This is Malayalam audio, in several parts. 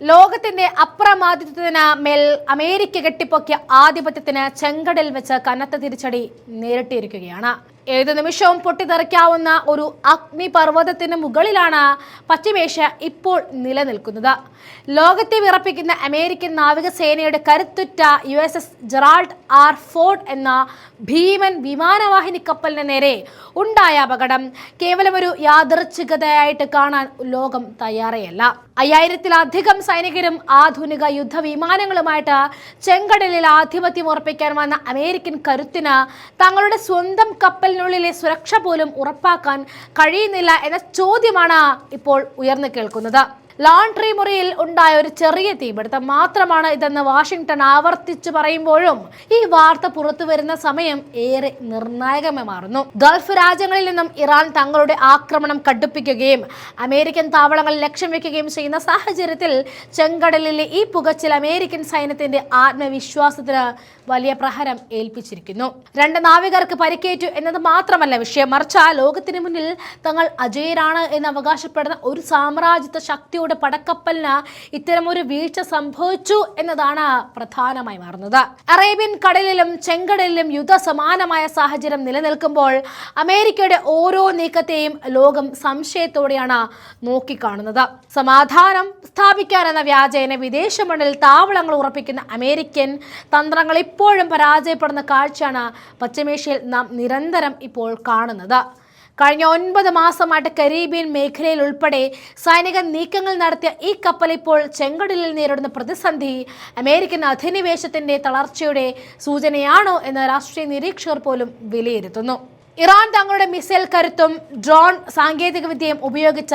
ലോകത്തിന്റെ അപ്രമാദിത്വത്തിന് മേൽ അമേരിക്ക കെട്ടിപ്പൊക്കിയ ആധിപത്യത്തിന് ചെങ്കടലിൽ വെച്ച് കനത്ത തിരിച്ചടി നേരിട്ടിരിക്കുകയാണ്. ഏതു നിമിഷവും പൊട്ടിത്തെറിക്കാവുന്ന ഒരു അഗ്നിപർവ്വതത്തിന് മുകളിലാണ് പശ്ചിമേഷ്യ ഇപ്പോൾ നിലനിൽക്കുന്നത്. ലോകത്തെ വിറപ്പിക്കുന്ന അമേരിക്കൻ നാവികസേനയുടെ കരുത്തുറ്റ USS ജെറാൾഡ് R. ഫോർഡ് എന്ന ഭീമൻ വിമാനവാഹിനി കപ്പലിന് നേരെ ഉണ്ടായ അപകടം കേവലം ഒരു യാദൃച്ഛികതയായിട്ട് കാണാൻ ലോകം തയ്യാറേയല്ല. 5000-ലധികം സൈനികരും ആധുനിക യുദ്ധവിമാനങ്ങളുമായിട്ട് ചെങ്കടലിൽ ആധിപത്യം ഉറപ്പിക്കാൻ വന്ന അമേരിക്കൻ കരുത്തിന് തങ്ങളുടെ സ്വന്തം കപ്പലിനുള്ളിലെ സുരക്ഷ പോലും ഉറപ്പാക്കാൻ കഴിയുന്നില്ല എന്ന ചോദ്യമാണ് ഇപ്പോൾ ഉയർന്നു കേൾക്കുന്നത്. ലോണ്ടറി മുറിയിൽ ഉണ്ടായ ഒരു ചെറിയ തീപിടുത്തം മാത്രമാണ് ഇതെന്ന് വാഷിംഗ്ടൺ ആവർത്തിച്ചു പറയുമ്പോഴും ഈ വാർത്ത പുറത്തു വരുന്ന സമയം ഏറെ നിർണായകമായി മാറുന്നു. ഗൾഫ് രാജ്യങ്ങളിൽ നിന്നും ഇറാൻ തങ്ങളുടെ ആക്രമണം കടുപ്പിക്കുകയും അമേരിക്കൻ താവളങ്ങൾ ലക്ഷ്യം വെക്കുകയും ചെയ്യുന്ന സാഹചര്യത്തിൽ ചെങ്കടലിലെ ഈ പുകച്ചിൽ അമേരിക്കൻ സൈന്യത്തിന്റെ ആത്മവിശ്വാസത്തിന് വലിയ പ്രഹരം ഏൽപ്പിച്ചിരിക്കുന്നു. 2 നാവികർക്ക് പരിക്കേറ്റു എന്നത് മാത്രമല്ല വിഷയം, മറിച്ച് ലോകത്തിന് മുന്നിൽ തങ്ങൾ അജയരാണ് എന്ന് അവകാശപ്പെടുന്ന ഒരു സാമ്രാജ്യത്വ ശക്തിയുടെ പടക്കപ്പലിന് ഇത്തരമൊരു വീഴ്ച സംഭവിച്ചു എന്നതാണ് പ്രധാനമായി മാറുന്നത്. അറേബ്യൻ കടലിലും ചെങ്കടലിലും യുദ്ധസമാനമായ സാഹചര്യം നിലനിൽക്കുമ്പോൾ അമേരിക്കയുടെ ഓരോ നീക്കത്തെയും ലോകം സംശയത്തോടെയാണ് നോക്കിക്കാണുന്നത്. സമാധാനം സ്ഥാപിക്കാനെന്ന വ്യാജേന വിദേശ മണ്ണിൽ താവളങ്ങൾ ഉറപ്പിക്കുന്ന അമേരിക്കൻ തന്ത്രങ്ങൾ ഇപ്പോഴും പരാജയപ്പെടുന്ന കാഴ്ചയാണ് പശ്ചിമേഷ്യയിൽ നാം നിരന്തരം ഇപ്പോൾ കാണുന്നത്. കഴിഞ്ഞ 9 മാസമായിട്ട് കരീബിയൻ മേഖലയിൽ ഉൾപ്പെടെ സൈനിക നീക്കങ്ങൾ നടത്തിയ ഈ കപ്പൽ ഇപ്പോൾ ചെങ്കടലിൽ നേരിടുന്ന പ്രതിസന്ധി അമേരിക്കൻ അധിനിവേശത്തിന്റെ തളർച്ചയുടെ സൂചനയാണോ എന്ന് രാഷ്ട്രീയ നിരീക്ഷകർ പോലും വിലയിരുത്തുന്നു. ഇറാൻ തങ്ങളുടെ മിസൈൽ കരുത്തും ഡ്രോൺ സാങ്കേതികവിദ്യയും ഉപയോഗിച്ച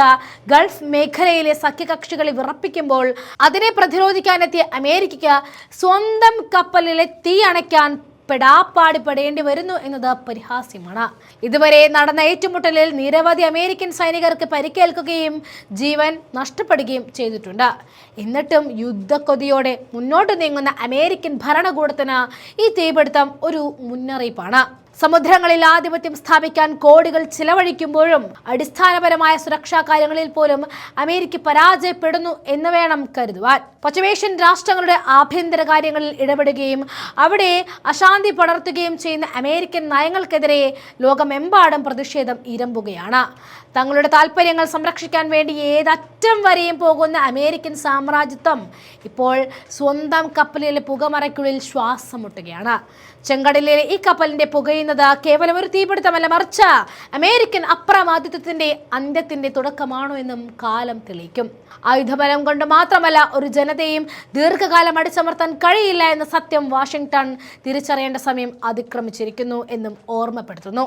ഗൾഫ് മേഖലയിലെ സഖ്യകക്ഷികളെ വിറപ്പിക്കുമ്പോൾ അതിനെ പ്രതിരോധിക്കാനെത്തിയ അമേരിക്കയ്ക്ക് സ്വന്തം കപ്പലിലെ തീ അണയ്ക്കാൻ പെടാപ്പാടുപെടേണ്ടി വരുന്നു എന്നത് പരിഹാസ്യമാണ്. ഇതുവരെ നടന്ന ഏറ്റുമുട്ടലിൽ നിരവധി അമേരിക്കൻ സൈനികർക്ക് പരിക്കേൽക്കുകയും ജീവൻ നഷ്ടപ്പെടുകയും ചെയ്തിട്ടുണ്ട്. എന്നിട്ടും യുദ്ധക്കൊതിയോടെ മുന്നോട്ട് നീങ്ങുന്ന അമേരിക്കൻ ഭരണകൂടത്തിന് ഈ തീപിടുത്തം ഒരു മുന്നറിയിപ്പാണ്. സമുദ്രങ്ങളിൽ ആധിപത്യം സ്ഥാപിക്കാൻ കോടികൾ ചിലവഴിക്കുമ്പോഴും അടിസ്ഥാനപരമായ സുരക്ഷാ കാര്യങ്ങളിൽ പോലും അമേരിക്ക പരാജയപ്പെടുന്നു എന്ന് വേണം കരുതുവാൻ. പശ്ചിമേഷ്യൻ രാഷ്ട്രങ്ങളുടെ ആഭ്യന്തര കാര്യങ്ങളിൽ ഇടപെടുകയും അവിടെ അശാന്തി പടർത്തുകയും ചെയ്യുന്ന അമേരിക്കൻ നയങ്ങൾക്കെതിരെ ലോകമെമ്പാടും പ്രതിഷേധം ഇരമ്പുകയാണ്. തങ്ങളുടെ താല്പര്യങ്ങൾ സംരക്ഷിക്കാൻ വേണ്ടി ഏതറ്റം വരെയും പോകുന്ന അമേരിക്കൻ സാമ്രാജ്യത്വം ഇപ്പോൾ സ്വന്തം കപ്പലിലെ പുകമറയ്ക്കുള്ളിൽ ശ്വാസം മുട്ടുകയാണ്. ചെങ്കടലിലെ ഈ കപ്പലിന്റെ പുകയുന്നത് കേവലം ഒരു തീപിടുത്തമല്ല, മറിച്ച് അമേരിക്കൻ അപ്രമാദിത്വത്തിന്റെ അന്ത്യത്തിന്റെ തുടക്കമാണോ എന്നും കാലം തെളിയിക്കും. ആയുധബലം കൊണ്ട് മാത്രമല്ല ഒരു ജനതയും ദീർഘകാലം അടിച്ചമർത്താൻ കഴിയില്ല എന്ന സത്യം വാഷിംഗ്ടൺ തിരിച്ചറിയേണ്ട സമയം അതിക്രമിച്ചിരിക്കുന്നു എന്നും ഓർമ്മപ്പെടുത്തുന്നു.